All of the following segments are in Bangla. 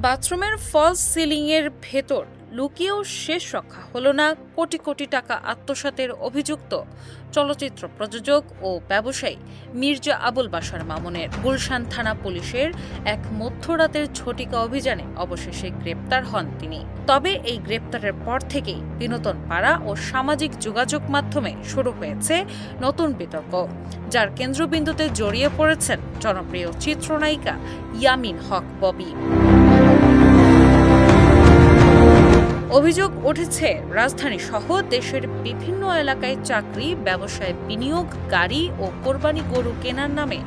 বাথরুমের ফলস সিলিংয়ের ভেতর লুকিয়েও শেষ রক্ষা হলো না কোটি কোটি টাকা আত্মসাতের অভিযুক্ত চলচ্চিত্র প্রযোজক ও ব্যবসায়ী মির্জা আবুল বাশার মামুনের। গুলশান থানা পুলিশের এক মধ্যরাতের ঝটিকা অভিযানে অবশেষে গ্রেপ্তার হন তিনি। তবে এই গ্রেপ্তারের পর থেকেই বিনোদন পাড়া ও সামাজিক যোগাযোগ মাধ্যমে শুরু হয়েছে নতুন বিতর্ক, যার কেন্দ্রবিন্দুতে জড়িয়ে পড়েছেন জনপ্রিয় চিত্রনায়িকা ইয়ামিন হক ববি। অভিযোগ উঠেছে, রাজধানী সহ দেশের বিভিন্ন এলাকায় চাকরি, ব্যবসায় বিনিয়োগ, গাড়ি ও কোরবানি গরু কেনার নামে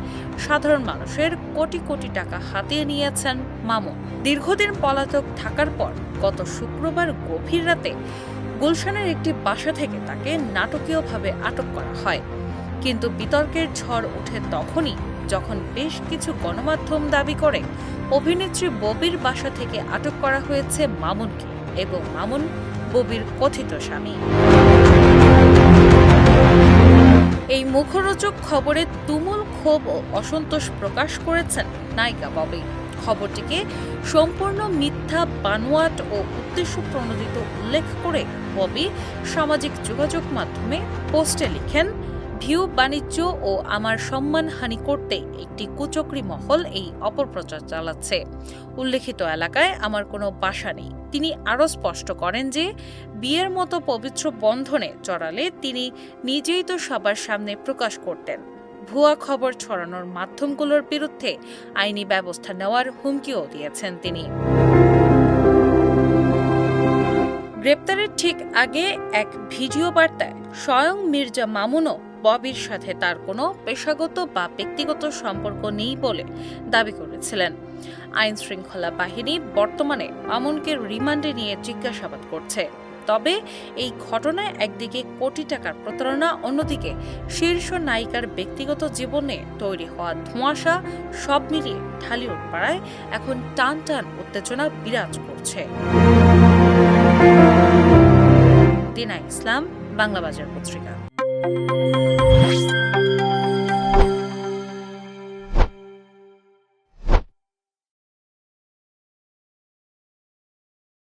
সাধারণ মানুষের কোটি কোটি টাকা হাতিয়ে নিয়েছেন মামুন। দীর্ঘদিন পলাতক থাকার পর গত শুক্রবার গভীর রাতে গুলশানের একটি বাসা থেকে তাকে নাটকীয়ভাবে আটক করা হয়। কিন্তু বিতর্কের ঝড় ওঠে তখনই যখন বেশ কিছু গণমাধ্যম দাবি করে অভিনেত্রী ববির বাসা থেকে আটক করা হয়েছে মামুনকে এবং মামুন ববির কথিত স্বামী। এই মুখরোচক খবরে তুমুল ক্ষোভ ও অসন্তোষ প্রকাশ করেছেন নায়িকা ববি। খবরটিকে সম্পূর্ণ মিথ্যা, বানোয়াট ও উদ্দেশ্য প্রণোদিত উল্লেখ করে ববি সামাজিক যোগাযোগ মাধ্যমে পোস্টে লিখেন, ভিউ বাণিজ্য ও আমার সম্মানহানি করতে একটি কুচক্রী মহল এই অপপ্রচার চালাচ্ছে। উল্লেখিত এলাকায় আমার কোনো বাসা নেই। তিনি আরও স্পষ্ট করেন যে বিয়ের মতো পবিত্র বন্ধনে জড়ালে তিনি নিজেই তো সবার সামনে প্রকাশ করতেন। ভুয়া খবর ছড়ানোর মাধ্যমগুলোর বিরুদ্ধে আইনি ব্যবস্থা নেওয়ার হুমকিও দিয়েছেন তিনি। গ্রেপ্তারের ঠিক আগে এক ভিডিও বার্তায় স্বয়ং মির্জা মামুনও ববির সাথে তার কোনো পেশাগত বা ব্যক্তিগত সম্পর্ক নেই বলে দাবি করেছিলেন। আইন শৃঙ্খলা বাহিনী বর্তমানে মামুনকে রিমান্ডে নিয়ে জিজ্ঞাসাবাদ করছে। তবে এই ঘটনায় একদিকে কোটি টাকার প্রতারণা, অন্যদিকে শীর্ষ নায়িকার ব্যক্তিগত জীবনে তৈরি হওয়া ধোঁয়াশা, সব মিলিয়ে ঢালিউড পাড়ায় এখন টান টান উত্তেজনা বিরাজ করছে। দিনা ইসলাম, বাংলা বাজার পত্রিকা।